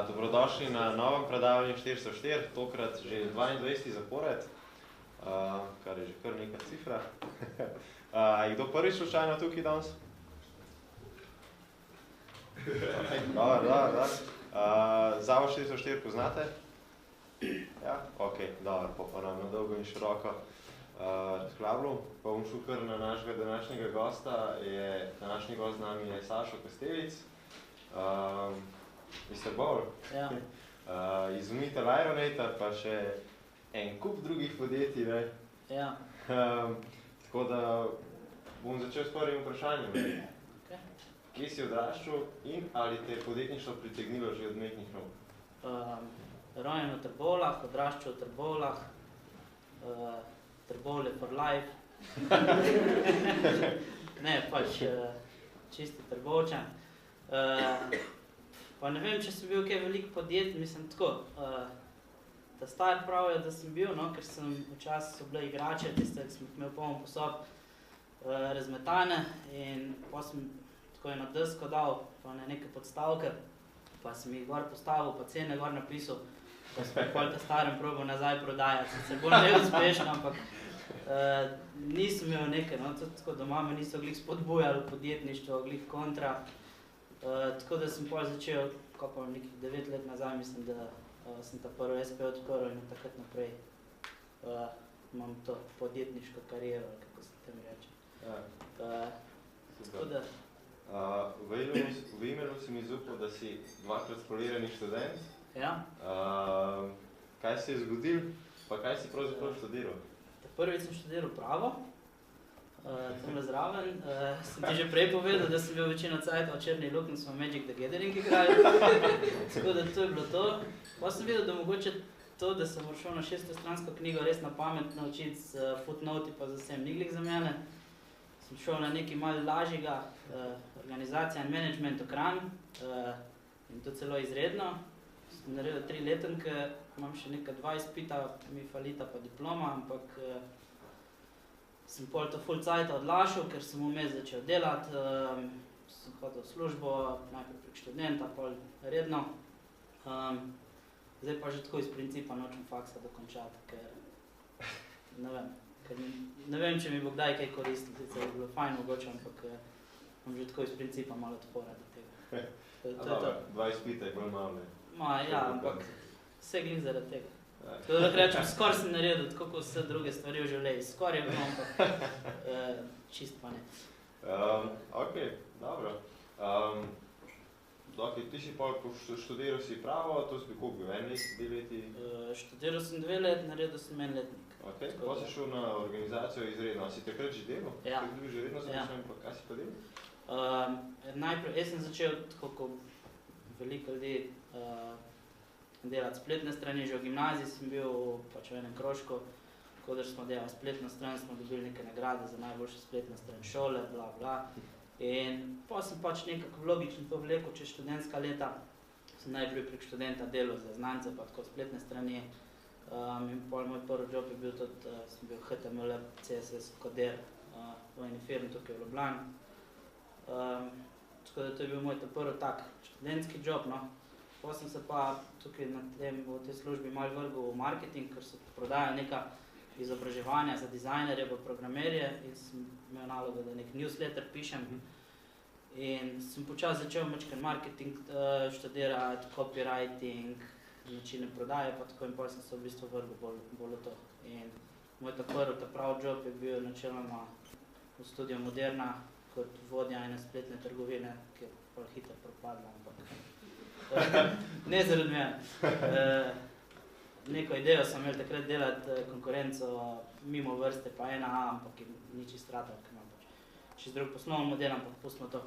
Dobrodošli na novem predavanju 404, tokrat že 22. zapored, kar je že kar neka cifra. Je kdo prvič slučajno tukaj danes? Dobro. Zavod 404 poznate? Ja? Ok, dobro, pa nam na dolgo in široko razklabljal. Pa bom šel kar na našega današnjega gosta. Današnji gost z nami je Sašo Kastelic. Mr. Bowl, ja. Izumitelj Ironator, pa še en kup drugih podjetij. Ja. Tako da bom začel s prvim vprašanjem. Okay. Kje si odraščal in ali te je podjetništvo pritegnilo že od mehkih nog? Rojen v Trbovljah, odraščal v Trbovljah, Trbovlje for life. Ne, pač čisti Trbovčan. Pa ne vem, če sem bil kaj veliko podjet, mislim tako. Ta star pravijo, da sem bil, no, ker sem včasih so bile igrače, tiste, ki sem imel polno posob razmetane in pa sem tako eno desko dal, pa na neke podstavke, pa sem jih gor postavil, pa cene gor napisal, pa sem pol ta starem probal nazaj prodajati. Se bolj neuspešno, ampak nisem imel nekaj, no, tako doma me niso glih spodbujali podjetništvo, glih kontra. Tako da sem pol začel, kako nekih 9 let nazaj, mislim, da sem ta prvo SP odprl in takrat naprej imam to podjetniško kariero, kako se tem reče. Tako da... V imenu si mi zaupal, da si dvakrat spolirani študent. Ja. Kaj se je zgodil, pa kaj si pravzaprav študiral? Prvič sem študiral pravo. Tamle zraven. Sem ti že prej povedal, da sem bil večino cajta v Črni luknji, smo Magic the Gathering igrali. Tako da to je bilo to. Pa sem videl, da mogoče to, da sem šel na 600-stransko knjigo res na pamet naučiti s footnoti, pa zasem ni glih za mene. Sem šel na nekaj malo lažjega, organizacija in management okran in to celo izredno. Sem naredil 3 letenke, imam še neka 2 izpita, mi falita pa diploma, ampak sem pol to full cajta odlašal, ker sem vmes začel delati, sem hodil v službo, najprej prek študenta, pol redno. Zdaj pa že tako iz principa nočem faksa dokončati, ker ne vem, če mi bo kdaj kaj koristil, sicer je bilo fajn mogoče, ampak imam že tako iz principa malo odpora do tega. Dobro, 2 izpita je bolj malo, ne? Ja, ampak vse glih zaradi tega. Tako da rečem, skoraj sem naredil, tako kot vse druge stvari v življenju. Skoraj je bilo, ampak čist pa ne. Ok, dobro. Ti si pa študiral si pravo, to si bi koliko bil, 1 let, 2 leti? Študiral sem 2 let, naredil sem 1 letnik. Ok, pa si šel na organizacijo izredno. A si takrat že delal? Ja. Takrat bil že redno zapošljen, pa kaj si pa delal? Najprej, jaz sem začel, tako kot veliko ljudi, delati spletne strani, že v gimnaziji sem bil pač v enem krožku, kodar smo delali spletno stran, smo dobili neke nagrade za najboljše spletne stran šole, bla bla. In pa sem pač nekako logično to vlekel čez študentska leta. Sem najprej prek študenta delal za znance, pa tako spletne strani. In pol moj prvi job je bil tudi, sem bil HTML, CSS, koder v eni firmi tukaj v Ljubljani. Tako da to je bil moj prvi tak študentski job, no. Pa sem se pa tukaj v tej službi malo vrgal v marketing, ker so prodajali neka izobraževanja za dizajnerje pa programerje in sem imel nalogo, da nek newsletter pišem. In sem počasi začel majčkeno marketing študirati, copywriting, načine prodaje pa tako in pol sem se v bistvu vrgal bolj v to. In moj prvi pravi job je bil načeloma v Studiu Moderna kot vodja ene spletne trgovine, ki je pol hitro propadla, ampak ne zaradi mene. Neko idejo sem imel takrat delati konkurenco mimo vrste, pa 1A, ampak ni čist ratal, ker imam pač čist drug poslovni model, ampak pustimo to.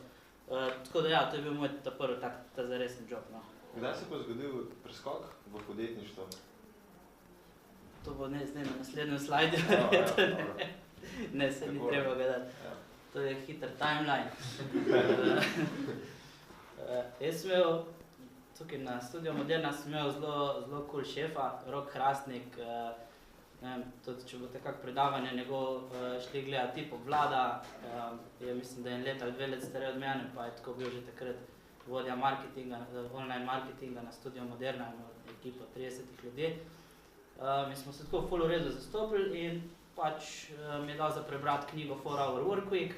Tako da ja, to je bil moj prvi ta zaresen job, no. Kdaj se pa zgodil preskok v podjetništvo? To bo zdaj na naslednjem slajdu. Ne, se ni treba gledati. To je hiter timeline. Jaz sem imel, tukaj na Studiu Moderna sem imel zelo cool šefa, Rok Hrastnik. Tudi če bo takak predavanje njegov šli gledati, tip obvlada. Je mislim, da je 1 let ali 2 let starej od mene, pa je tako bil že takrat vodja marketinga, online marketinga na Studio Moderna, ekipo 30 ljudi. In smo se tako ful v redu zastopili in pač mi je dal za prebrati knjigo 4-Hour Workweek.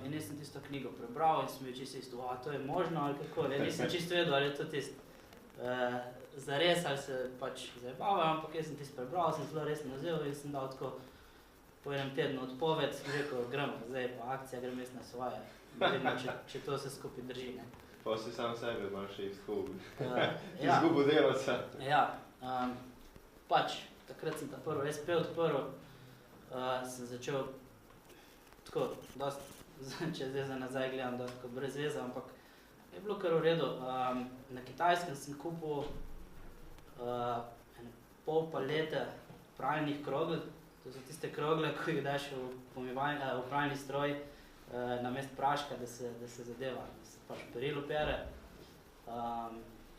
In nisem tisto knjigo prebral in sem bil čisto isto, to je možno ali kako, nisem čisto vedel, ali je to tisto zares ali se pač zajebavajo, ampak jaz sem tisto prebral, sem zelo resno vzel in sem dal tako po enem tednu odpoved, sem rekel, gremo, zdaj pa akcija, grem jaz na svoje, vidimo, če to vse skupaj drži, ne. Pa si sam sebe malo še izgubil delavca. Ja, pač takrat sem ta prvo SP odprl, sem začel tako, če zdaj za nazaj gledam, tako brez veze, ampak je bilo kar v redu. Na Kitajskem sem kupil pol palete pralnih krogel, to so tiste krogle, ko jih daš v pralni stroj namesto praška, da se zadeva, da se pač perilo pere.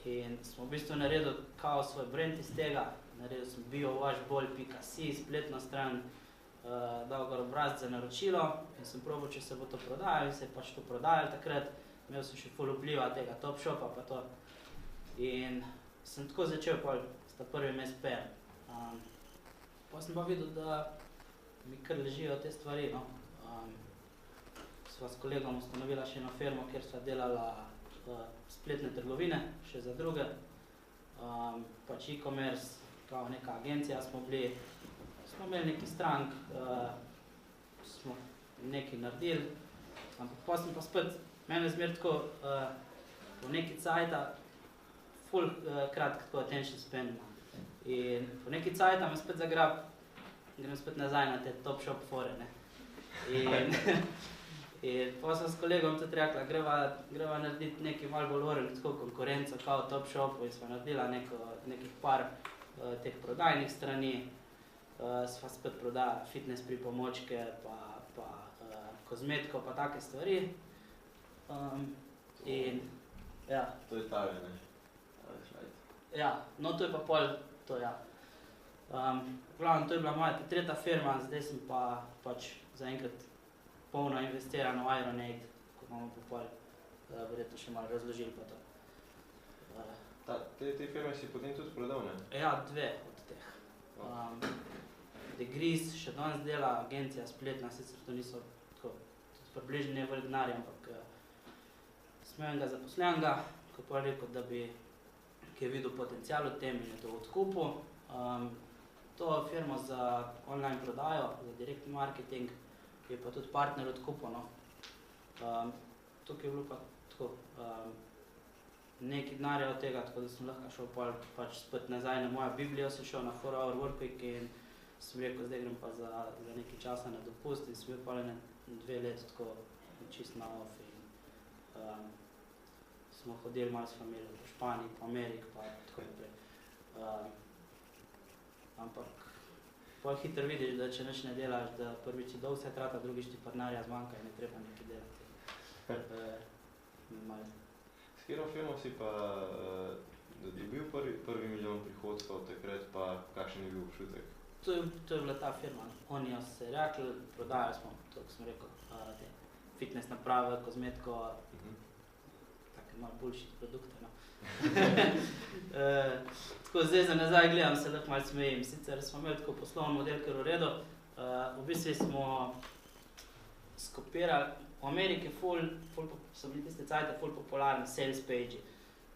In smo v bistvu naredil kao svoj brand iz tega, naredil sem biowashball.si, spletno stran, dal gor obrazec za naročilo in sem probal, če se bo to prodajalo in se je pač to prodajalo takrat. Imel sem še ful vpliva tega Topshopa pa to. In sem tako začel pol s ta prvim SP-em. Pa sem pa videl, da mi kar ležijo te stvari, no. Sva s kolegom ustanovila še eno firmo, kjer sva delala spletne trgovine, še za druge. Pač e-commerce, kao neka agencija smo bili, smo imeli neki strank, smo nekaj naredili, ampak pa sem pa spet, mene zmer tako po neki cajta ful kratko tako attention span ima. In po neki cajta me spet zagrab, grem spet nazaj na te Topshop fore, ne. In pa sem s kolegom tudi rekla, greva narediti nekaj malo bolj orel, tako konkurenco kao Topshopu in sva naredila nekih par teh prodajnih strani. Sva spet prodajala fitness pripomočke, pa kozmetiko, pa take stvari. In, ja. To je Italija, ne? Ja, no to je pa pol, to ja. Glavno, to je bila moja tretja firma, zdaj sem pa pač zaenkrat polno investiran v Ironaid, ko bomo pa pol verjetno še malo razložili pa to. Te firme si potem tudi prodal, ne? Ja, 2 od teh. Degrees še danes dela, agencija spletna, sicer to niso tako približno nevelik denarja, ampak smo enega zaposlenega, ko pa rekel, da bi ki je videl potencial v tem in je to odkupil. To firmo za online prodajo, za direct marketing, je pa tudi partner odkupil, no. Tukaj je bilo pa tako nekaj denarja od tega, tako da sem lahko šel pač spet nazaj na mojo Biblijo, sem šel na 4-Hour Workweek in sem rekel, zdaj grem pa za nekaj časa na dopust in sem bil pa 2 leti tako čist na off in smo hodili malo s familijo po Španiji, po Ameriki, pa tako naprej. Ampak pol hitro vidiš, da če nič ne delaš, da prvič ti dolg se trata, drugič ti pa denarja zmanjka in je treba nekaj delati. S katero firmo si pa dobil prvi milijon prihodkov takrat, pa kakšen je bil občutek? To je bila ta firma. Oni se je rekli, prodajali smo, to ko sem rekel, te fitness naprave, kozmetiko, take malo bullshit produkte, no. Tako zdaj za nazaj gledam, se lahko malo smejim. Sicer smo imeli tako poslovni model, kar v redu. V bistvu smo skopirali, v Ameriki so bili tiste cajte ful popularni sales page.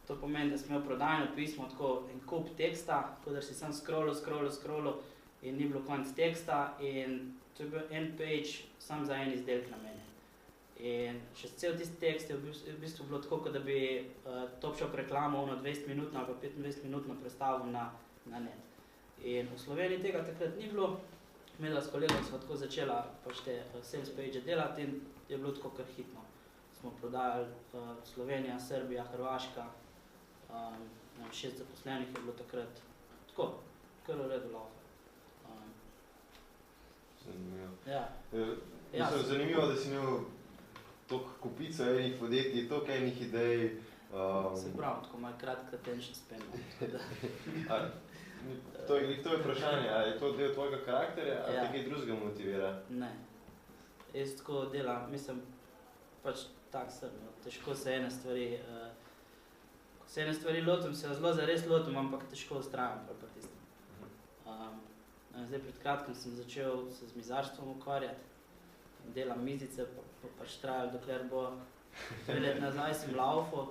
To pomeni, da smo imeli prodajno pismo, tako en kup teksta, tako da si sam scrollu in ni bilo konc teksta in to je bil en page sam za en izdelek namenjen. In še cel tisti tekst je v bistvu bilo tako, kot da bi Topshop reklamo 20-minutno ali pa 25-minutno predstavil na net. In v Sloveniji tega takrat ni bilo, imela s kolegom sva tako začela pač te sales page delati in je bilo tako kar hitno. Smo prodajali Slovenija, Srbija, Hrvaška, 6 zaposlenih je bilo takrat tako, kar v redu laufa. Zanimivo. Ja. Zanimivo, da si imel toliko kupico enih podjetij, toliko enih idej. Se pravi, tako malo kratka attention span. To je vprašanje, ali je to del tvojega karakterja, ali te kaj drugega motivira? Ne. Jaz tako delam, mislim, pač tak sem, no. Težko se ene stvari, ko se ene stvari lotim, se zelo zares lotim, ampak težko ustrajam pri tistem. Zdaj pred kratkim sem začel se z mizarstvom ukvarjati, delam mizice, pa pač trajalo, dokler bo 2 let nazaj sem laufal,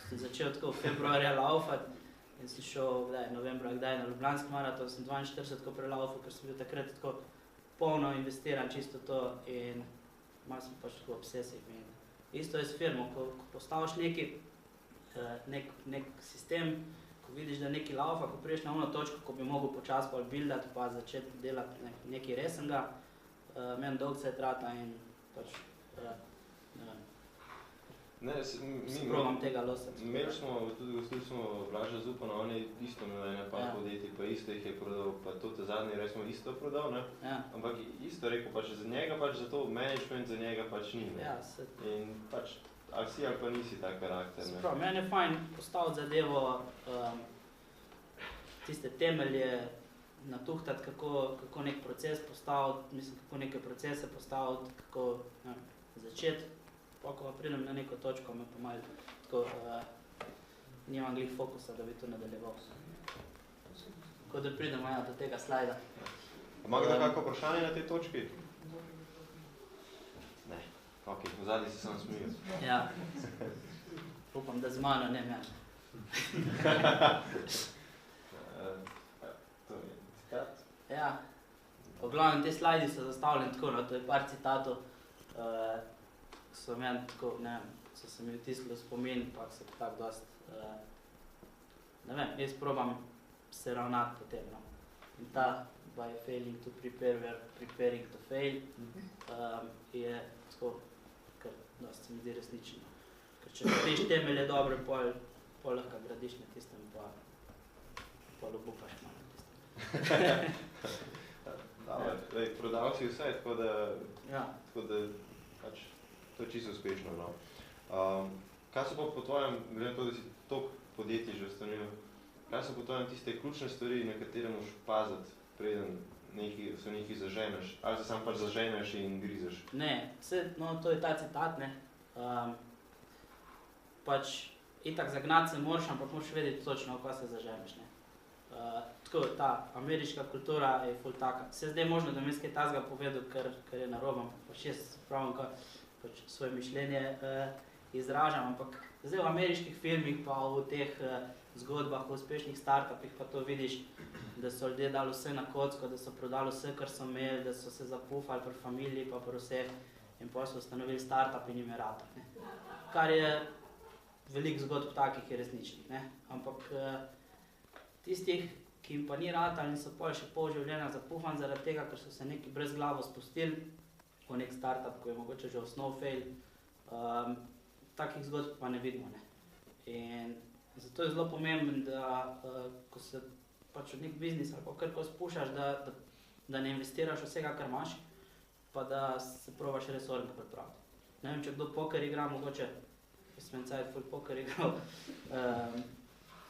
sem začel tako v februarja laufati in sem šel, novembra, na Ljubljanski maraton, sem 42 tako prelaufal, ker sem bil takrat tako polno investiran čisto to in malo sem pač tako obsesiv. Isto je s firmo, ko postaviš nek sistem, ko vidiš, da neki laufa, ko priješ na ono točko, ko bi mogel počas pol buildati, pa začeti delati nekaj resnega, meni dolg se je trata in pač, ne vem, probam tega losati. Imeli smo, tudi gostili smo Blaža Zupana, on je isto imel ene par podjetij, pa isto jih je prodal, pa to te zadnji res smo isto prodal, ne? Ja. Ampak isto rekel, pač za njega pač za to management za njega pač ni, ne? Ja, in pač ali si ali pa nisi tak karakter, ne? Sprav, meni je fajn postaviti zadevo, tiste temelje, natuhtati, kako nek proces postaviti, mislim, kako neke procese postaviti, kako začeti. Pa ko pridem na neko točko, me pa malo tako, nimam glih fokusa, da bi to nadaljeval. Tako da pridemo do tega slajda. Ima kdo kako vprašanje na tej točki? Ne. Ok, v zadnji se sam smijel. Ja. Upam, da z mano, ne meni. To je citat. Ja. V glavnem, te slajdi so zastavljeni tako, no, to je par citatov, so meni tako, ne vem, so se mi vtisnili v spomin, pa se tako dost, ne vem, jaz probam se ravnati po tem, no. In ta by failing to prepare, we are preparing to fail, je tako, kar dost se mi zdi resnično. Ker če narediš temelje dobre, pol lahko gradiš na tistem, pa pol obupaš malo na tistem. Prodal si vse, tako da Ja. pač to je čisto uspešno, no. Kaj so pa po tvojem, glede na to, da si toliko podjetij že ustanovil, kaj so po tvojem tiste ključne stvari, na katere moraš paziti, preden se nekaj zaženeš? Ali se samo pač zaženeš in grizeš? Ne, no, to je ta citat, ne. Pač itak zagnati se moraš, ampak moraš vedeti točno, v kaj se zaženeš, ne. Tako, ta ameriška kultura je ful taka. Se zdaj možno, da mi kaj tazga povedal, ker je narobe, pač jaz pravim, pač svoje mišljenje izražam, ampak zdaj v ameriških filmih pa v teh zgodbah, v uspešnih startupih pa to vidiš, da so ljudje dali vse na kocko, da so prodali vse, kar so imeli, da so se zapufali pri familiji pa pri vseh in potem so ustanovili startup in jim je ratal, ne. Kar je veliko zgodb takih je resničnih, ne. Ampak tistih, ki jim pa ni ratal in so pol še pol življenja zapufan zaradi tega, ker so se neki brez glavo spustili v nek startup, ko je mogoče že osnov fail, takih zgodb pa ne vidimo, ne. In zato je zelo pomembno, da ko se pač v nek biznis ali pa karkoli spuščaš, da ne investiraš vsega, kar imaš, pa da se probaš res orga pripraviti. Ne vem, če kdo poker igra, mogoče, jaz sem en cajt ful poker igral,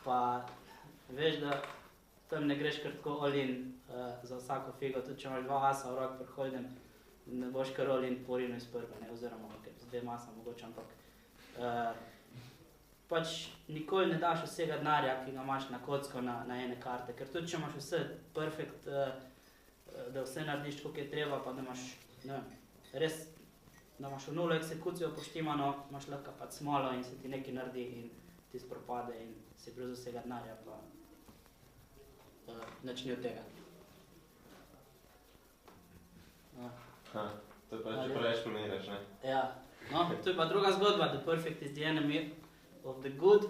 pa veš, da tam ne greš kar tako all in za vsako figo, tudi če imaš 2 asa v rock pri hold'em, ne boš kar all in porino iz prve, ne, oziroma z 2 masa mogoče, ampak pač nikoli ne daš vsega denarja, ki ga imaš na kocko na ene karte, ker tudi če imaš vse perfekt, da vse narediš tako, kot je treba, pa da imaš, ne vem, res, da imaš v nulo eksekucijo poštimano, imaš lahko pač smolo in se ti nekaj naredi in ti propade in si brez vsega denarja, pa nič ni od tega. To je pa če preveč planiraš, ne? Ja, no, to je pa druga zgodba, the perfect is the enemy of the good.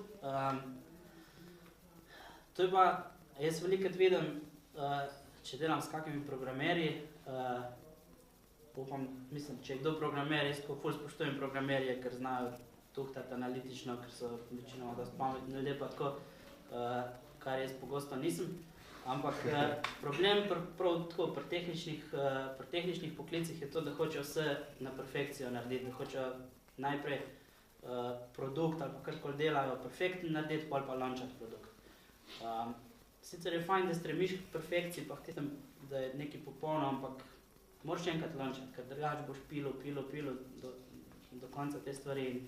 To je pa, jaz velikokrat vidim, če delam s kakimi programerji, upam, mislim, če je kdo programer, jaz tako ful spoštujem programerje, ker znajo tuhtati analitično, ker so večinoma dosti pametni ljudje pa tako, kar jaz pogosto nisem. Ampak problem prav tako pri tehničnih poklicih je to, da hočejo vse na perfekcijo narediti, da hočejo najprej produkt ali pa karkoli delajo perfektno narediti, pol pa launchati produkt. Sicer je fajn, da stremiš k perfekciji, pa k tem, da je nekaj popolno, ampak moraš enkrat launchati, ker drugače boš pilo, do konca te stvari in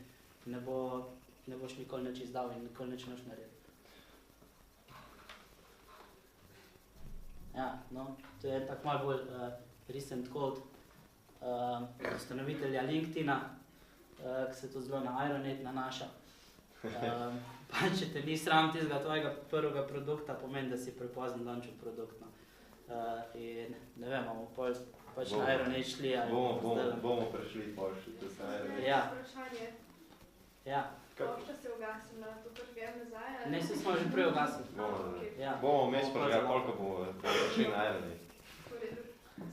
ne boš nikoli nič izdal in nikoli nič noš naredil. Ja, no, to je tako malo bolj recent code ustanovitelja LinkedIna, ki se to zelo na Ironet nanaša. Pa če te ni sram tistega tvojega prvega produkta, pomeni, da si prepozen launchil produkt. No. In ne vem, bomo pač na Ironet šli ali bomo prešli še to se Ironet. Ja. Vprašanje. Ja. Plošča se ugasim na to prgem nazaj? ali? Ne, se smo že prej ugasili. Ja. Bomo vmes prgali, koliko bomo prišli na Ironet. V redu.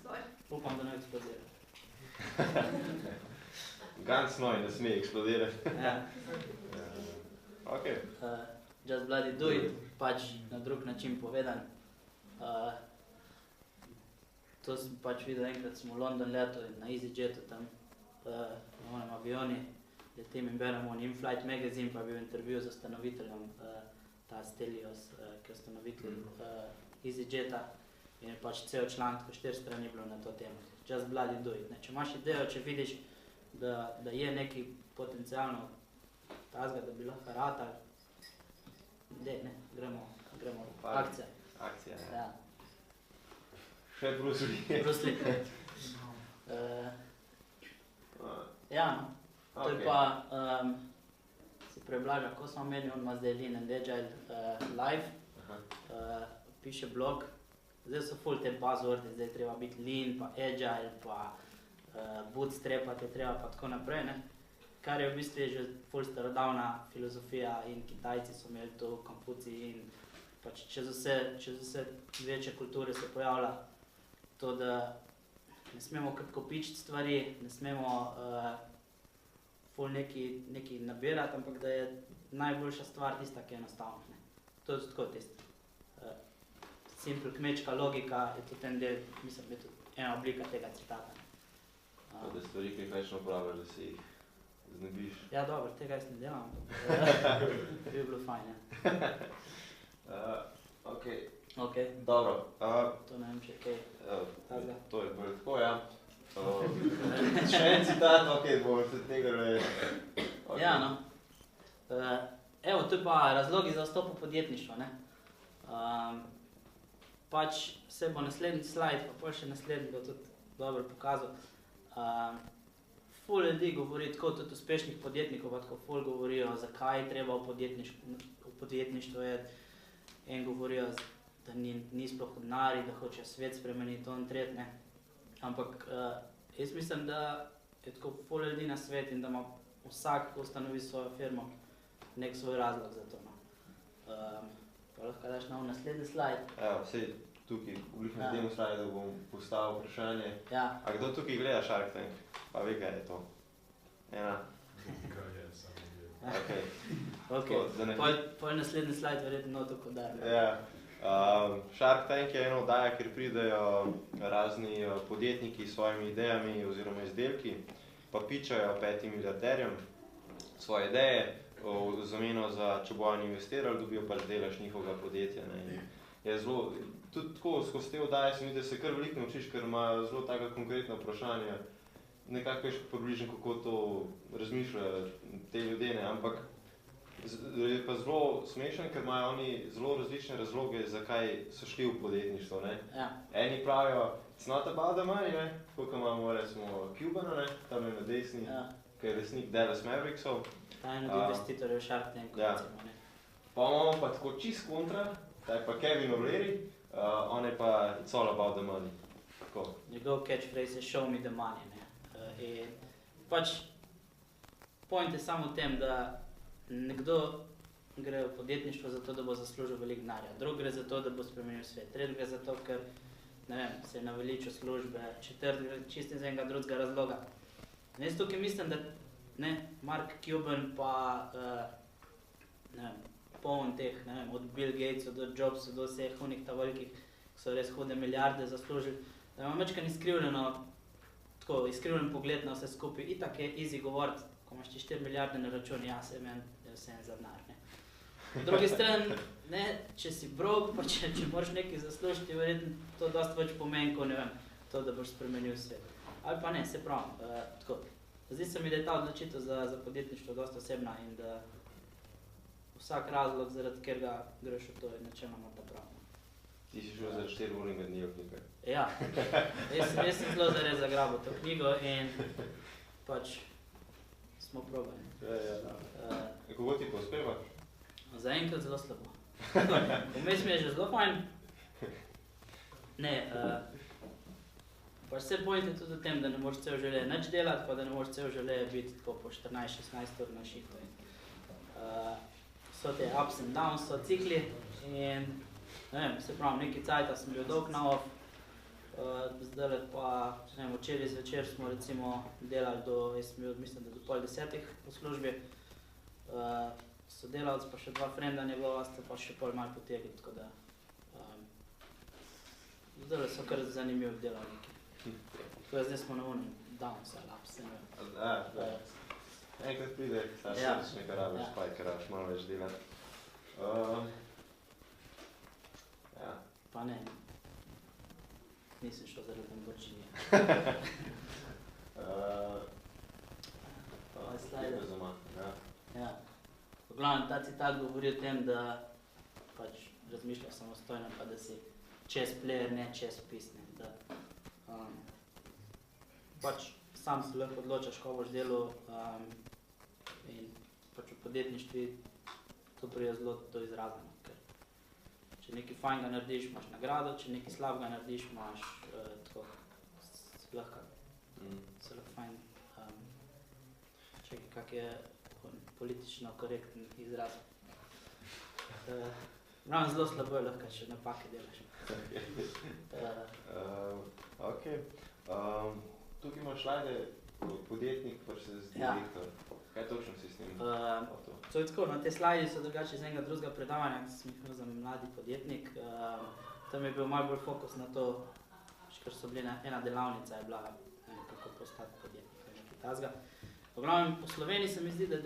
Sorry. Upam, da ne eksplodira. Ganz noj, ne sme eksplodirati. Ja. Ok. Just bloody do it, pač na drug način povedan. To sem pač videl enkrat, sem v London letel in na EasyJetu tam na onem avioni letim in beremo In-Flight magazine, pa je bil intervju z ustanoviteljem ta Stelios, ki je ustanovitelj EasyJeta in je pač cel članek, 4 strani bilo na to temo. Just bloody do it. Ne? Če imaš idejo, če vidiš, da je neki potencialno tazga, da bi lahko ratal, gremo, akcija. Akcija, ja. Ja. Še Bruce Lee. Bruce Lee. Ja, no. To je Ok. pa, se preblaža, ko sem omenil, on ima zdaj Lean and Agile Live, piše blog, zdaj so ful te buzzwordi, zdaj treba biti Lean, pa Agile, pa bootstrapati je treba, pa tako naprej, ne. Kar je v bistvu že ful starodavna filozofija in Kitajci so imeli to, Konfuci in pač čez vse večje kulture se pojavlja to, da ne smemo kopičiti stvari, ne smemo ful neki nabirati, ampak da je najboljša stvar tista, ki je enostavna. Ne. To je tako tisto. Simple kmečka logika je tudi en del, mislim, je tudi ena oblika tega citata. Da stvari, ki jih več ne uporabljaš, da si jih znebiš. Ja, dobro, tega jaz ne delam, ampak bi bilo fajn, ja. Ok, Ok, dobro. to ne vem, če kaj tazga. To je bolj tako, ja. Še en citat, ok, bomo se tega reči. Ja, no. Evo, to je pa razlogi za vstop v podjetništvo, ne. Pač se bo naslednji slajd, pa pol še naslednji bo tudi dobro pokazal. Ful ljudi govori tako, tudi uspešnih podjetnikov, pa tako ful govorijo, zakaj je treba v podjetništvo je. En govorijo, da ni sploh hodnari, da hoče svet spremeniti, to in tret, ne. Ampak jaz mislim, da je tako ful ljudi na svet in da ima vsak, ko ustanovi svojo firmo, nek svoj razlog za to, no. Pa lahko daš na naslednji slajd. Evo, sej tukaj, v tem slajdu bom postavil vprašanje. Ja. A kdo tukaj gleda Shark Tank? Pa ve, kaj je to? Ena? Ok. Ok, Da ne- pol naslednji slajd verjetno to podar. Ja. Shark Tank je ena oddaja, kjer pridejo razni podjetniki s svojimi idejami oziroma izdelki, pa pičajo 5 milijarderjem svoje ideje, v zameno za, če bojo investirali, dobijo pač delež njihovega podjetja. Ne. In je zelo, tudi tako, skozi te oddaje se mi, da se kar veliko naučiš, ker ima zelo taka konkretna vprašanja. Nekako veš približno, kako to razmišljajo te ljudje, ne, ampak je pa zelo smešen, ker imajo oni zelo različne razloge, zakaj so šli v podjetništvo, ne. Ja. Eni pravijo, it's not about the money, ne, tako kot imamo recimo Cubana, ne, tam je na desni, Ja. ki je lastnik Dallas Mavericksov. Ta je od investitorjev v Shark Tanku, Ja. recimo, ne. Pa imamo pa tako čist kontra, ta je pa Kevin O'Leary, on je pa it's all about the money. Tako. Njegov catchphrase je show me the money, ne. In pač point je samo v tem, da nekdo gre v podjetništvo zato, da bo zaslužil veliko denarja, drug gre zato, da bo spremenil svet, tretji gre zato, ker ne vem, se je naveličil službe, četrti gre čisto iz enega drugega razloga. In jaz tukaj mislim, da ne, Mark Cuban pa ne vem, poln teh, ne vem, od Bill Gatesov do Jobsov do vseh onih ta velikih, ki so res hude milijarde zaslužili, da ima večkrat izkrivljen pogled na vse skupaj. Itak je easy govoriti, ko imaš ti 4 milijarde na račun, ja, se meni, da je vse en za denar, ne. Po drugi strani, ne, če si broke, pa če moraš nekaj zaslužiti, verjetno to dosti več pomeni, ko ne vem, to, da boš spremenil svet. Ali pa ne, se pravi, tako. Zdi se mi, da je ta odločitev za podjetništvo dosta osebna in da vsak razlog, zaradi katerega greš v to, je načeloma ta prav. Ti si šel za 4-urnega dnevnika. Ja, jaz sem zelo zares zagrabil to knjigo in pač smo probali. Kako ti pa uspeva? Zaenkrat zelo slabo. Vmes mi je že zelo fajn. Ne, pač vse point je tudi v tem, da ne moreš cel življenje nič delati, pa da ne moreš cel življenje biti tako po 14-16 ur na šihtu. So te ups and downs, so cikli in ne vem, se pravim, neki cajta sem bil dolg na off, zdajle pa, ne vem, včeraj zvečer smo recimo delali jaz sem bil, mislim, da do 9:30 v službi, sodelavc pa še 2 frenda njegova sta pa še pol malo potegli, tako da zdajle so kar zanimivi delavniki. Tako da zdaj smo na unem downs ali ups, ne vem. Enkrat pride, srč nekaj rabiš, pa je karaš malo več delati. Pa ne, nisem šel zaradi Lamborghini. Lepo zama, Ja. V glavnem, ta citat govori o tem, da pač razmišljaš samostojno, pa da si chess player, ne chess piece, ne. Da, pač sam se lahko odločaš, ko boš delal in pač v podjetništvi to prije zelo to izrazeno, ker če nekaj fajnega narediš, imaš nagrado, če nekaj slabega narediš, imaš tako se lahko fajn, čekaj, kak je politično korekten izraz. Ravno zelo slabo je lahko, če napake delaš. Ok. Tukaj imaš slajde, podjetnik versus direktor. Kaj točno si s tem? To je tako, te slajdi so drugače iz enega drugega predavanja, ki sem jih imel za mladi podjetnik. Tam je bil malo bolj fokus na to, ker so bili ena delavnica je bila, kako postati podjetnik, nekaj tazga. V glavnem, v Sloveniji se mi zdi, da je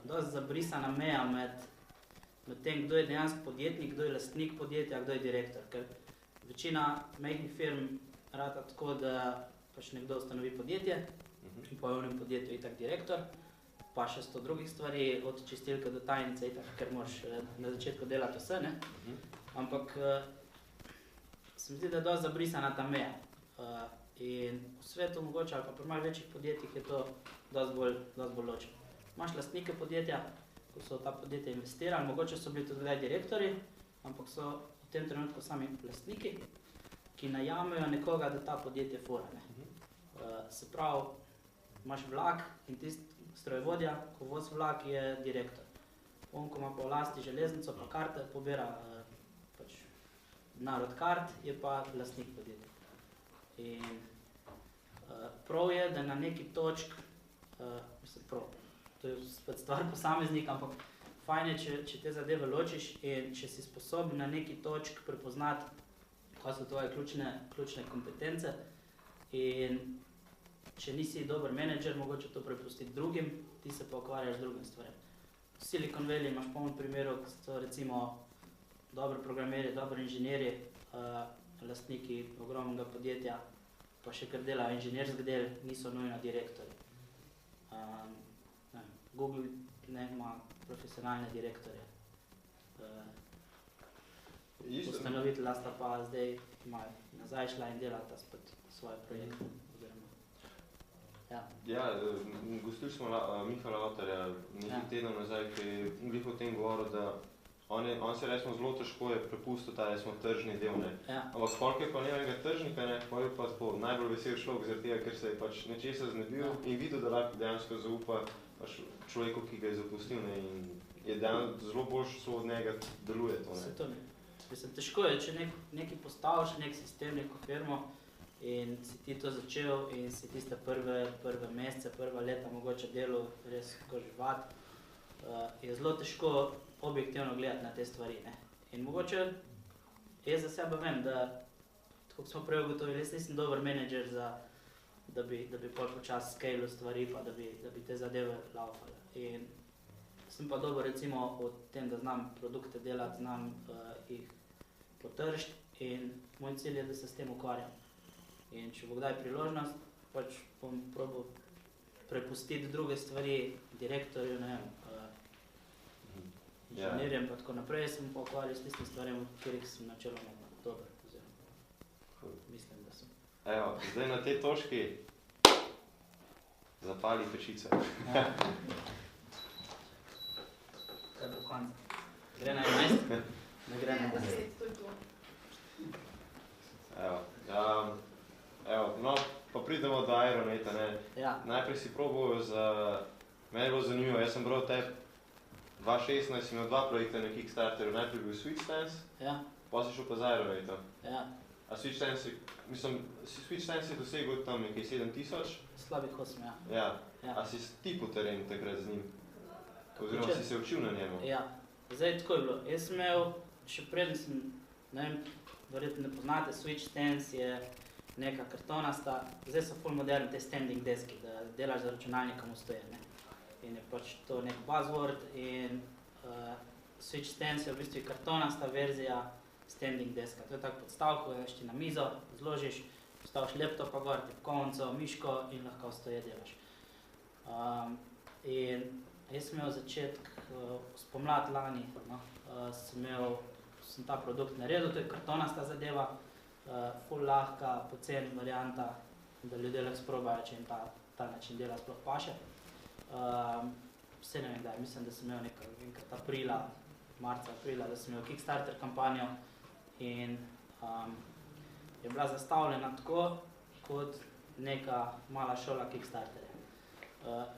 dosti zabrisana meja med tem, kdo je dejansko podjetnik, kdo je lastnik podjetja, kdo je direktor. Ker večina majhnih firm rata tako, da pač nekdo ustanovi podjetje, in po javnem podjetju itak direktor, pa še 100 drugih stvari, od čistilke do tajnice itak, ker moraš na začetku delati vse, ne? Ampak se mi zdi, da je dosti zabrisana ta meja. In v svetu mogoče, ali pa pri malo večjih podjetjih je to dosti bolj ločeno. Imaš lastnike podjetja, ko so ta podjetja investirali, mogoče so bili tudi kdaj direktorji, ampak so v tem trenutku sami lastniki, ki najamejo nekoga, da ta podjetje fura, ne. Se pravi, imaš vlak in tisti strojevodja, ko vozi vlak, je direktor. On, ko ima pa v lasti železnico, pa karte, pobira pač denar od kart, je pa lastnik podjetja. In prav je, da na neki točk, mislim prav, to je spet stvar posameznika, ampak fajn je, če te zadeve ločiš in če si sposoben na neki točk prepoznati, kaj so tvoje ključne kompetence in če nisi dober menedžer, mogoče to prepustiti drugim, ti se pa ukvarjaš z drugim stvarem. V Silicon Valley imaš polno primerov, ko so recimo dobri programerji, dobri inženirji, lastniki ogromnega podjetja, pa še kar delajo inženirski del, niso nujno direktorji. Google ima profesionalne direktorje. Ustanovitelja sta pa zdaj nazaj šla in delata spet svoje projekte. Gostili smo Mihala Avtarja nekaj tednov nazaj, ki je glih o tem govoril, da on se recimo zelo težko je prepustil ta recimo tržni del, ne. Ampak koliko je pa njenega tržnika, ne, pa je pa najbolj vesel človek zaradi tega, ker se je pač nečesa znebil in videl, da lahko dejansko zaupa človeku, ki ga je zapustil, ne, in je zelo boljše od njega deluje to, ne. Se to ne. Mislim, težko je, če nekaj postaviš, nek sistem, neko firmo in si ti to začel in si tiste prve mesece, prva leta mogoče delal res ko živat, je zelo težko objektivno gledati na te stvari, ne. In mogoče jaz za sebe vem, da, tako smo prej ugotovili, jaz nisem dober menedžer da bi pol počas scalil stvari, pa da bi te zadeve laufale. In sem pa dober recimo o tem, da znam produkte delati, znam jih potržiti in moj cilj je, da se s tem ukvarjam. In če bo kdaj priložnost, pač bom probal prepustiti druge stvari direktorju, ne vem, inženirjem pa tako naprej, sem pa ukvarjal s tistim stvarjem, v katerih sem načeloma dober, oziroma mislim, da sem. Evo, zdaj na tej točki zapali pečice. Ja. Kaj bo konca? Gre na 11? Ne gre na 10. 10, to je to. Evo, no, pa pridemo do Ironeta, ne. Ja. Najprej si probal meni je bilo zanimivo, jaz sem bral te 2016 imel 2 projekta na Kickstarterju, najprej bil Switch Stance, Ja. potem si šel pa z Ironetom. Ja. A Switch Stance je dosegel tam nekaj 7000? Slabih 8, ja. Ja. Ja. A si ti po terenu takrat z njim? Oziroma si se učil na njemu? Ja. Zdaj, tako je bilo. Jaz sem imel, še preden sem, ne vem, verjetno ne poznate, Switch Stance je neka kartonasta, zdaj so full modern te standing deski, da delaš za računalnikom ustoje, ne. In je pač to nek buzzword in Switch Stance je v bistvu kartonasta verzija standing deska. To je tako podstavko, daš ti na mizo, zložiš, postaviš laptopa gor, tipkovnico, miško in lahko stoje delaš. In jaz sem imel začetek, spomlad lani, no, sem ta produkt naredil, to je kartonasta zadeva, full lahka, poceni varianta, da ljudje lahko sprobajo, če jim ta način dela sploh paše. Vse ne vem kdaj, mislim, da sem imel enkrat aprila, marca, aprila, da sem imel Kickstarter kampanjo in je bila zastavljena tako, kot neka mala šola Kickstarterja.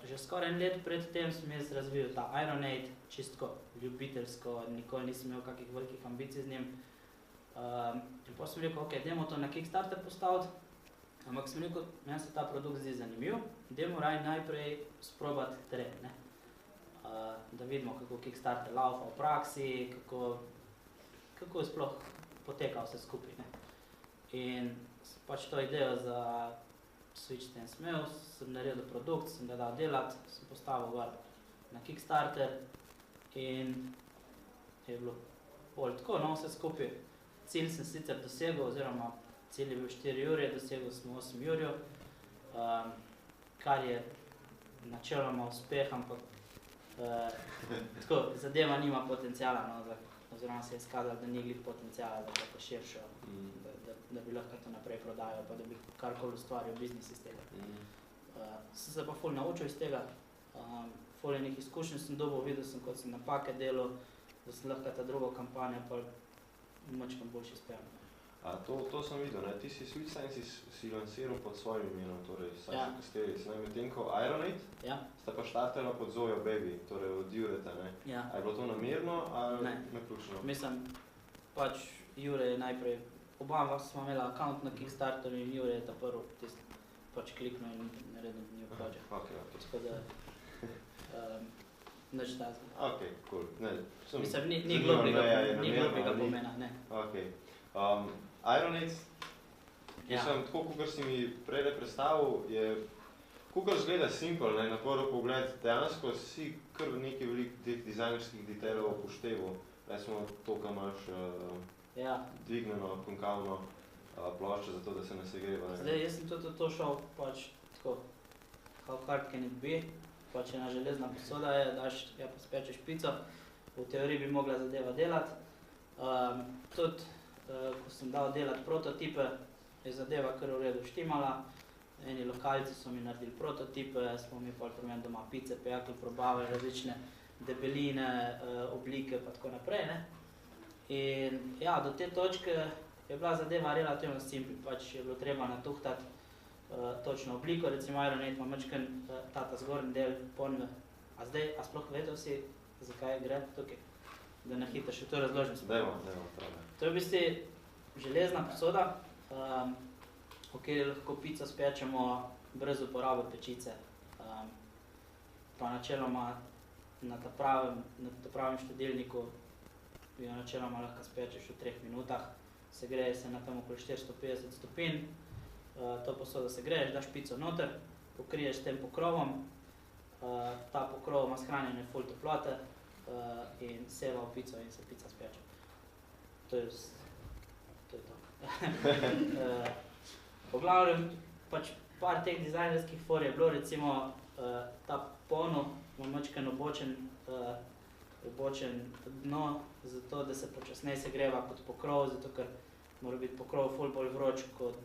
Že skoraj en let pred tem sem jaz razvil ta Ironate, čistko ljubiteljsko, nikoli nisem imel kakih velikih ambicij z njim. In potem sem rekel, ok, dajmo to na Kickstarter postaviti, ampak sem rekel, meni se ta produkt zdi zanimiv, dajmo najprej sprobati teren, ne. Da vidimo, kako Kickstarter laufa v praksi, kako je sploh poteka vse skupaj, ne. In pač to idejo za Switch Stance imel, sem naredil produkt, sem ga dal delati, sem postavil gor na Kickstarter in je bilo bolj tako, no, vse skupaj. Cilj sem sicer dosegel, oziroma cilj je bil 4 ure, dosegel sem 8 jurjev, kar je načeloma uspeh, ampak tako, zadeva nima potenciala, no, oziroma se je izkazalo, da ni glih potenciala za tako širšo, da bi lahko to naprej prodajal, pa da bi karkoli ustvaril biznis iz tega. Sem se pa ful naučil iz tega, ful enih izkušenj sem dobil, videl sem, kot sem napake delal, da sem lahko ta drugo kampanjo pa močno boljši spel. To sem videl, ne? Ti si Switch Stance si lansiral pod svojim imenom, torej Saša Kastelic, ne? Medtem ko Ironate sta pa štartala pod Zojo Baby, torej od Jureta, ne? Ja. A je bilo to namerno ali naključno? Mislim, pač Jure je najprej, oba smo imela account na Kickstarterju in Jure je ta prvi tisti pač kliknil in naredil new project. Tako da, nič tazga. Ok, cool. Mislim, ni globljega pomena, ne. Ok. Ironate, mislim, tako, kakor si mi prejle predstavil, je, kakor zgleda simple, ne, na prvi pogled, dejansko si kar nekaj veliko teh dizajnerskih detailov upošteval. Recimo to, kaj imaš dvigneno, konkavno ploščo, zato da se ne segreva. Zdaj, jaz sem to šel pač tako, how hard can it be, pač ena železna posoda je, daš, pa spečeš pico, v teoriji bi mogla zadeva delati. Tudi, ko sem dal delati prototipe, je zadeva kar v redu štimala. Eni lokalci so mi naredili prototipe, smo mi pol pri meni doma pice pekli, probavali različne debeline, oblike pa tako naprej, ne. In ja, do te točke je bila zadeva relativno simpel, pač je bilo treba natuhtati točno obliko, recimo Ironate ima majčken ta zgornji del ponve. A sploh vedel si, zakaj gre tukaj? Da ne hitro še to razložim. Dajmo, To je v bistvu železna posoda, v kateri lahko pico spečemo brez uporabe pečice. Pa načeloma na ta pravem štedilniku jo načeloma lahko spečeš v 3 minutah. Segreje se na tam okoli 450 stopinj, to posodo segreješ, daš pico noter, pokriješ s tem pokrovom, ta pokrov ima shranjene ful toplote in seva v pico in se pica speče. To je to. Po glavnem, pač par teh dizajnerskih for je bilo, recimo ta pono ima majčkeno obočen dno, zato da se počasneje segreva kot pokrov, zato ker mora biti pokrov ful bolj vroč kot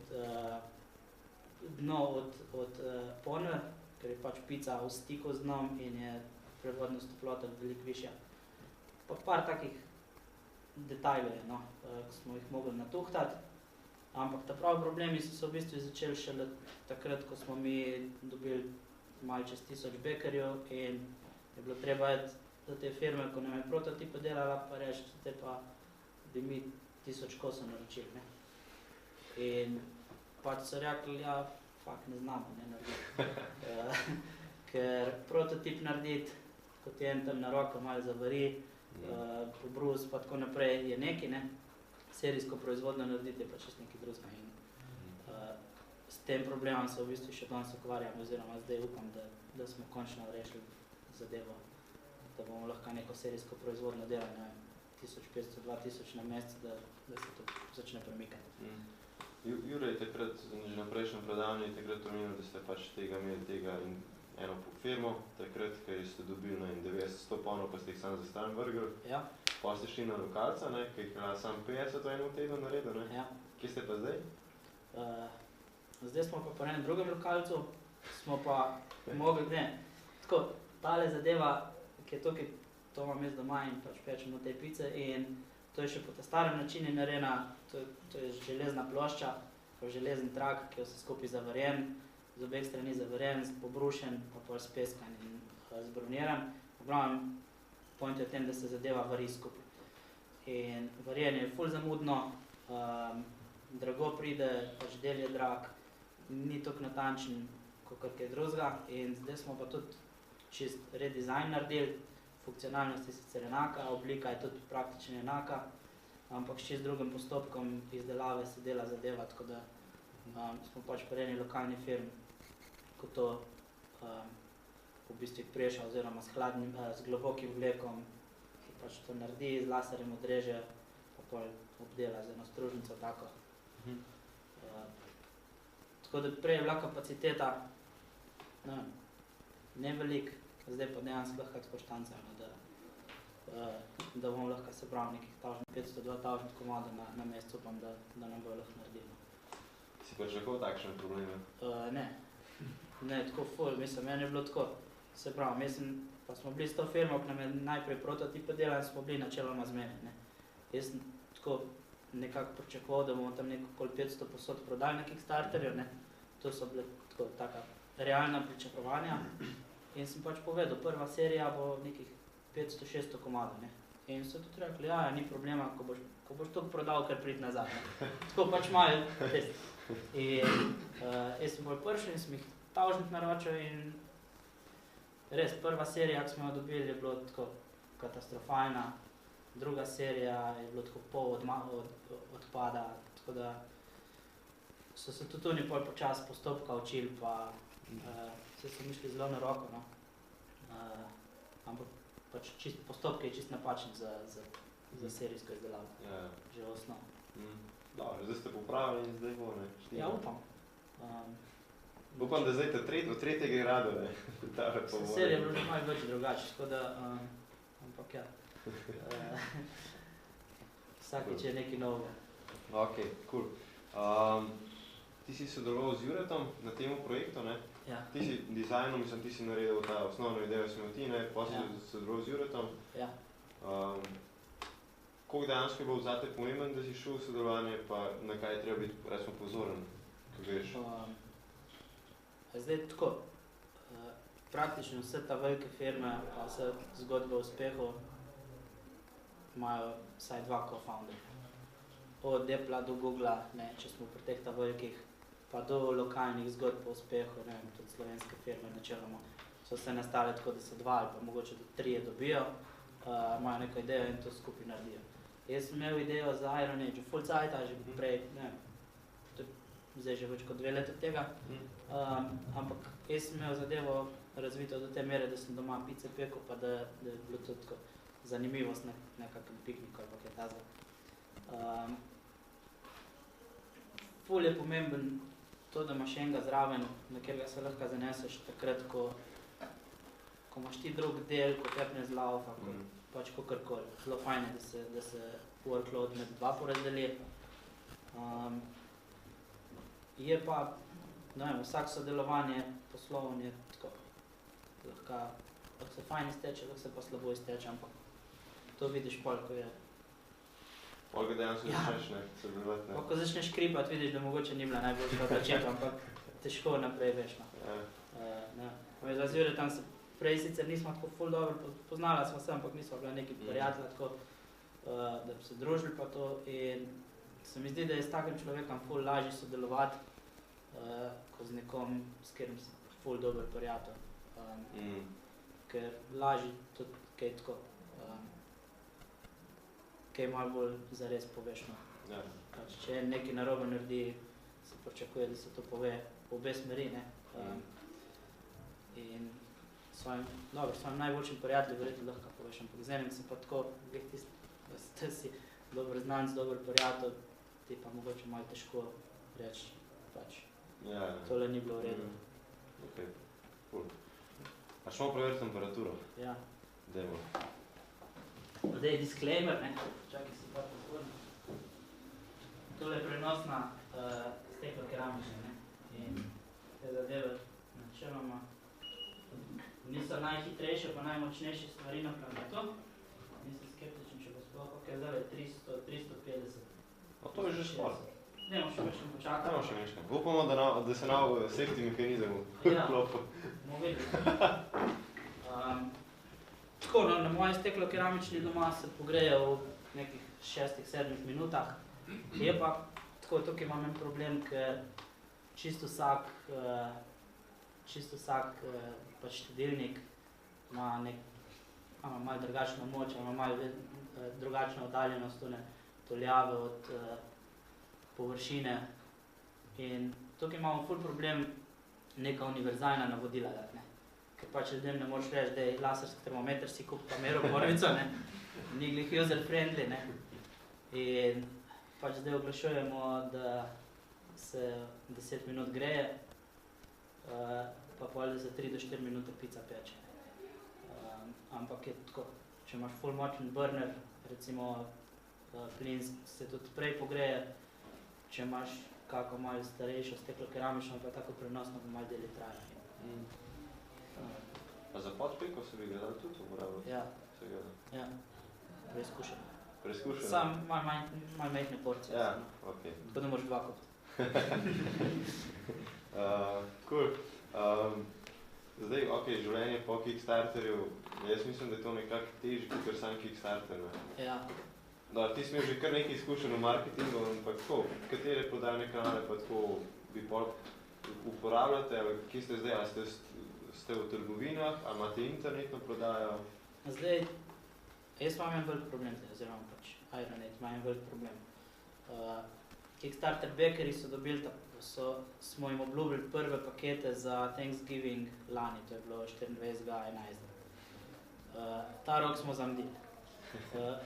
dno od pone, ker je pač pica v stiku z dnom in je prevodnost toplota veliko višja. Pa par takih detajlov je, no, ko smo jih mogli natuhtati, ampak ta pravi problemi so se v bistvu začeli šele takrat, ko smo mi dobili malo čez 1000 bekerjev in je bilo treba iti do te firme, ko nam je prototipe delala, pa reči, te pa bi mi 1000 kosov naročili, ne. In pač so rekli, ja, fakt ne znamo, ne, narediti. Ker prototip narediti, kot je en tam na roko malo zavari, pobrus pa tako naprej je neki, ne. Serijsko proizvodno narediti je pa čisto nekaj drugega in s tem problemom se v bistvu še danes ukvarjam, oziroma zdaj upam, da smo končno rešili zadevo, da bomo lahko neko serijsko proizvodno delali, ne vem, 1500-2000 na mesec, da se to začne premikati. Jure je takrat, že na prejšnjem predavanju je takrat omenil, da ste pač imeli in eno firmo, takrat, ki ste dobili 90-100 ponov, pa ste jih samo za stran vrgli. Ja. Pa ste šli na lokalca, ne, ki jih je sam 50 v enem tednu naredil, ne? Ja. Kje ste pa zdaj? Zdaj smo pa po enem drugem lokalcu, smo pa mogli, ne, tako, tale zadeva, ki je tukaj, to imam jaz doma in pač pečemo te pice in to je še po ta starem načinu narejena, to je železna plošča, pa železen trak, ki je vse skupaj zavarjen, z obeh strani zavarjen, pobrušen, pa pol speskan in zbruniran. V glavnem, point je v tem, da se zadeva vari skupaj. In varjenje je ful zamudno, drago pride, pač del je drag, ni toliko natančen, kakor kaj drugega in zdaj smo pa tudi čist redizajn naredili, funkcionalnost je sicer enaka, oblika je tudi praktično enaka, ampak s čist drugim postopkom izdelave se dela zadeva, tako da smo pač pri eni lokalni firmi, ko to v bistvu preša oziroma z globokim vlekom, ki pač to naredi, z laserjem odreže, pa pol obdela z eno stružnico tako. Tako da prej je bila kapaciteta ne veliko, zdaj pa dejansko lahko tako štancamo, da bomo lahko se prav nekih 1500-2000 komadov na mesec, upam, da nam bojo lahko naredili. Si pričakoval takšne probleme? Ne, tako ful, mislim, meni je bilo tako. Se pravi, mislim, pa smo bili s to firmo, ki nam je najprej prototipe delali in smo bili načeloma zmenjeni, ne. Jaz sem tako nekako pričakoval, da bomo tam okoli 500 posod prodali na Kickstarterju, ne. To so bile tako taka realna pričakovanja in sem pač povedal, prva serija bo nekih 500-600 komadov, ne. In so tudi rekli, ja, ni problema, ko boš to prodal, kar priti nazaj, ne. Tako pač malo test. In jaz sem bolj prišel in sem jih tavžnik naročil in res, prva serija, ki smo jo dobili, je bilo tako katastrofalna, druga serija je bilo tako pol odpada, tako da so se tudi oni pol počas postopka učili, pa vse so mišli zelo na roko, no. Ampak pač postopke je čist napačen za serijsko izdelavo, že v osnovi. Dobro, zdaj ste popravili in zdaj bo, ne? Ja, upam. Upam, da zdaj od tretjega rado, ne? Serija je bilo že malo več drugače, tako da, ampak ja. Vsakič je nekaj novega. Ok, cool. Ti si sodeloval z Juretom na tem projektu, ne? Ja. Ti si dizajnil, mislim, ti si naredil ta osnovno idejo smeti, ne? Pa si sodeloval z Juretom. Ja. Koliko dejansko je bilo zate pomemben, da si šel v sodelovanje, pa na kaj je treba biti, recimo, pozoren, ko greš? Zdaj tako, praktično vse ta velike firme, pa vse zgodbe o uspehu imajo vsaj dva co-founderja. Od Apple do Google, ne, če smo pri teh ta velikih, pa do lokalnih zgodb o uspehu, ne vem, tudi slovenske firme načeloma, so se nastale tako, da se dva ali pa mogoče do trije dobijo, imajo neko idejo in to skupaj naredijo. Jaz sem imel idejo za Iron Age, full cajta, že prej, ne vem, zdaj že več kot 2 leta tega, ampak jaz sem imel zadevo razvito do te mere, da sem doma pice pekel, pa da je bilo to tako zanimivost na nekakvem pikniku ali pa kaj tazga. Ful je pomemben to, da imaš enega zraven, na katerega se lahko zaneseš takrat, ko imaš ti drug del, ko tepne z laufa, pač kakorkoli. Zelo fajn je, da se workload med dva porazdeli. Je pa, ne vem, vsak sodelovanje poslovno je tako, lahko se fajn izteče, lahko se pa slabo izteče, ampak to vidiš pol, ko je. Pol, ko dejansko začneš sodelovati, ne? Ko začneš kripati, vidiš, da mogoče ni bila najboljša odločitev, ampak težko naprej veš, no. Z Juretom se prej sicer nismo tako ful dobro poznala sva se, ampak nismo bila neki prijatelja, tako, da bi se družili pa to in se mi zdi, da je s takim človekom ful lažje sodelovati, ko z nekom, s katerim si ful dober prijatelj. Ker lažje tudi kaj tako, kaj malo bolj zares poveš, no. Pač, če nekaj narobe naredi, se pričakuje, da se to pove v obe smeri, ne. In svojim najboljšim prijateljem verjetno lahko poveš, ampak z enim se pa tako, da si dober znanc, dober prijatelj, ti pa mogoče malo težko reči, pač, tole ni bilo v redu. Ok, cool. A še malo preveriti temperaturo? Ja. Dajmo. Zdaj je disclaimer, ne, čakaj si pa pozorno. Tole je prenosna steklo-keramična, ne, in te zadeve načeloma niso najhitrejše pa najmočnejše stvari na planetu. Nisem skeptičen, če bo sploh, ok, zdaj je 350. A to je že spor. Nemo še večkrat počakati. Nemo še večkrat. Upamo, da se nav safety mehanizem vklopi. Bomo videli. Tako, na moji steklo-keramični doma se pogreje v nekih 6-7 minutah. Je pa tako, tukaj imam en problem, ker čisto vsak pač štedilnik ima malo drugačno moč, ima malo drugačno oddaljenost, toljave od površine. In tukaj imamo ful problem neka univerzalna navodila dati, ne. Ker pač ljudem ne moreš reči, da je laserski termometer si kup pa mero pornico, ne. Ni glih user-friendly, ne. In pač zdaj oglašujemo, da se 10 minut greje, pa pol za 3 do 4 minute pica peče. Ampak je tako, če imaš ful močen burner, recimo plin se tudi prej pogreje, če imaš kako malo starejšo steklo-keramično, pa tako prenosno, pa malo deli traja. A za podpeko se bi gledali tudi uporabljati? Ja, preizkušeno. Preizkušeno? Sam malo majhne porcije. Ja, ok. Tako da moraš 2 kupiti. Cool. Zdaj, ok, življenje po Kickstarterju, jaz mislim, da je to nekako težje, kot sam Kickstarter, ne? Ja. Ti si imel že kar nekaj izkušenj v marketingu, ampak tako, katere prodajne kanale pa tako bi uporabljate, ali kje ste zdaj, ali ste v trgovinah, ali imate internetno prodajo? Zdaj, jaz imam en velik problem zdaj, oziroma pač Ironet ima en velik problem. Kickstarter backeri so dobili, smo jim obljubili prve pakete za Thanksgiving lani, to je bilo 24.11. Ta rok smo zamudili.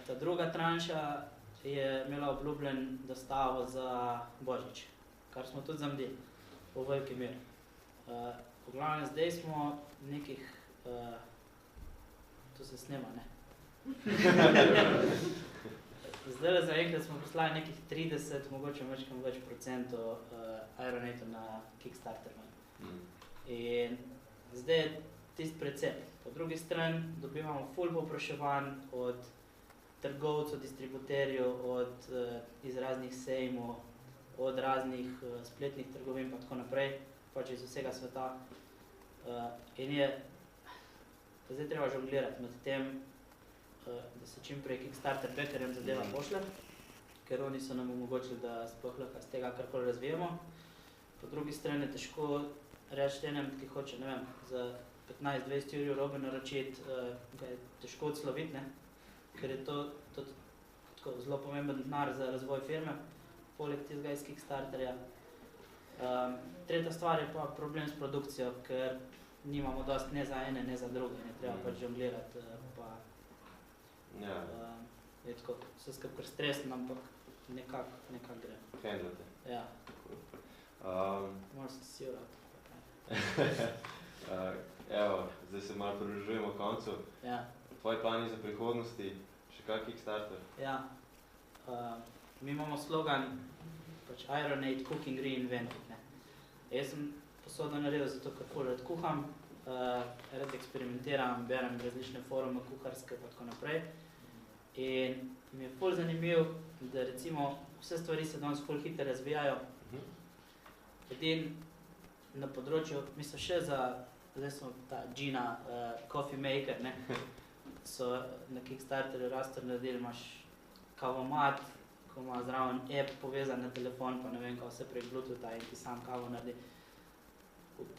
Ta druga tranša je imela obljubljen dostavo za Božič, kar smo tudi zamudili v veliki meri. V glavnem, zdaj smo nekih, to se snema, ne? Zdaj zaenkrat smo poslali nekih 30, mogoče več procentov Ironeta na Kickstarter. In zdaj je tisti precept. Po drugi strani dobivamo ful povpraševanj od trgovcev, distributerjev, od iz raznih sejmov, od raznih spletnih trgovin pa tako naprej, pač iz vsega sveta. In je zdaj treba žonglirati med tem, da se čim prej Kickstarter backerjem zadeva pošle, ker oni so nam omogočili, da sploh lahko z tega karkoli razvijemo. Po drugi strani je težko reči enem, ki hoče, ne vem, za 15-20 ur robe naročiti, ga je težko odsloviti, ne? Ker je to tako zelo pomemben denar za razvoj firme, poleg tistega iz Kickstarterja. Tretja stvar je pa problem s produkcijo, ker nimamo dosti ne za ene, ne za druge, ne treba pač žonglirati, pa je tako vse skupaj kar stresno, ampak nekako gre. Handlate. Ja. Malo sem si vrat. Evo, zdaj se malo približujemo koncu. Ja. Tvoji plani za prihodnosti, še kak Kickstarter? Ja. Mi imamo slogan pač Ironade Cooking Reinvented, ne. Jaz sem posodo naredil zato, ker ful rad kuham, rad eksperimentiram, berem različne forume kuharske pa tako naprej. In mi je ful zanimiv, da recimo vse stvari se danes ful hitro razvijajo. Edin na področju, mislim še za, zdaj smo ta Gina Coffee Maker, ne, so na Kickstarteru Rastor naredili, imaš kavomat, ko ima zraven app povezan na telefon, pa ne vem, kaj vse prek Bluetootha in ti sam kavo naredi.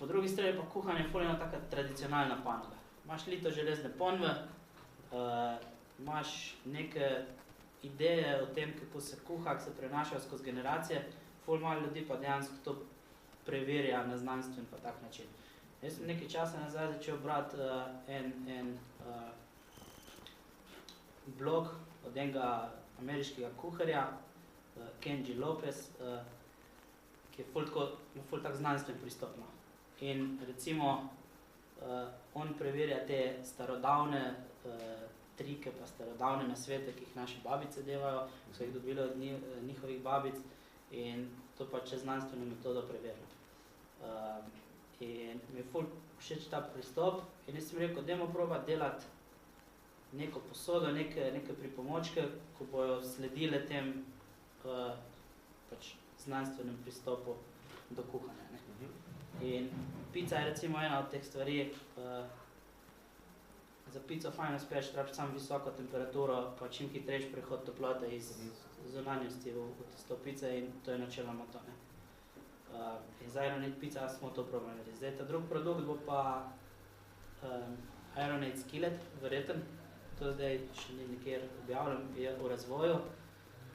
Po drugi strani pa kuhanje je ful ena taka tradicionalna panoga. Imaš lito železne ponve, imaš neke ideje o tem, kako se kuha, kako se prenašajo skozi generacije, ful malo ljudi pa dejansko to preverja na znanstven pa tak način. Jaz sem nekaj časa nazaj začel brati en blog od enega ameriškega kuharja, Kenji Lopez, ki je ful tak znanstven pristop. In recimo on preverja te starodavne trike pa starodavne nasvete, ki jih naše babice devajo, so jih dobili od njihovih babic in to pa čez znanstveno metodo preverja. In mi je ful všeč ta pristop in jaz sem rekel, dajmo probati delati neko posodo, neke pripomočke, ko bojo sledile tem pač znanstvenem pristopu do kuhanja. Ne. In pica je recimo ena od teh stvari, za pico fajn uspeš, trabiš samo visoko temperaturo, pa čim hitrejši prehod toplote iz zunanjosti v testo pice in to je načeloma to. Ne. In za Ironade pica smo to probali narediti. Zdaj, ta drug produkt bo pa Ironade skillet, verjeten. To zdaj še ni nikjer objavljen, je v razvoju.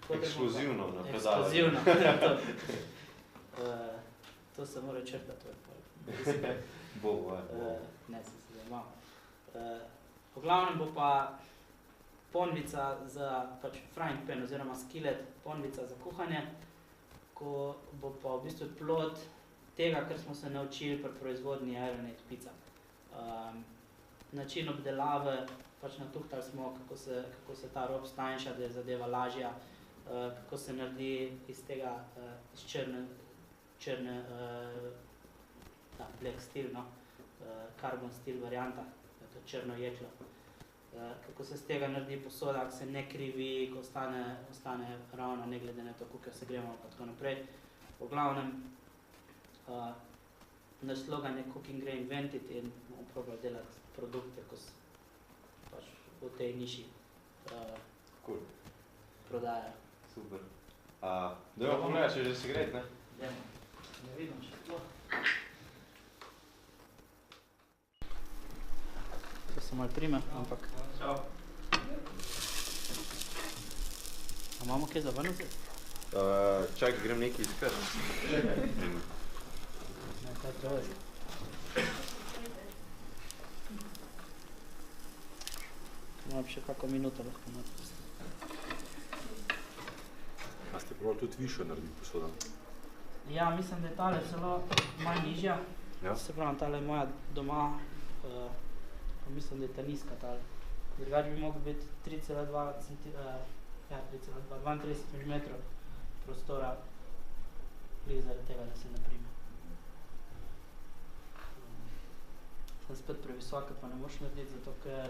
Ekskluzivno na predavanju. Ekskluzivno, to se mora črtati. Bo. Ne, sem se zdaj malo. V glavnem bo pa ponvica za pač frying pan oziroma skillet, ponvica za kuhanje, ko bo pa v bistvu plod tega, kar smo se naučili pri proizvodnji Ironade pica. Način obdelave, pač natuhtali smo, kako se ta rob stanjša, da je zadeva lažja, kako se naredi iz tega, iz črne black steel, no, carbon steel varianta, to črno jeklo. Kako se z tega naredi posoda, kako se ne krivi, ko ostane ravno, ne glede na to, koliko se gremo pa tako naprej. V glavnem, naš slogan je Cooking Reinvented in bomo probali delati produkte, ko se pač v tej niši prodajajo. Super. Dajmo pogledati, če že se gret, ne? Dajmo. Ne vidim še sploh. To se malo prime, ampak... Čau. A imamo kaj za vrnuti? Čakaj, grem nekaj iskati. Ne, kaj treba je. Moram še kako minuto lahko narediti. A ste probali tudi višjo narediti posodo? Ja, mislim, da je tale celo manj nižja. Ja. Se pravim, tale je moja doma, pa mislim, da je ta nizka tale. Drugač bi mogel biti 3,2 mm prostora zaradi tega, da se naprime. Sem spet previsoka, pa ne moš narediti, zato ker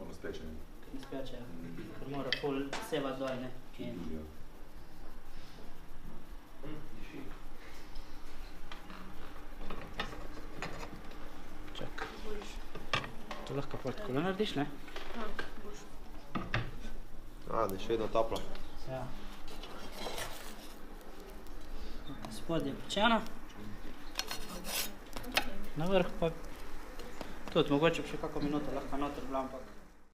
Ono speče, ne? ker ne speče, ker mora ful sevati dol, ne? Ja. Čak. To lahko pa tako narediš, ne? Da je še vedno toplo. Ja. Spod je pečena. Na vrh pa tudi mogoče še kako minuto lahko noter bila, ampak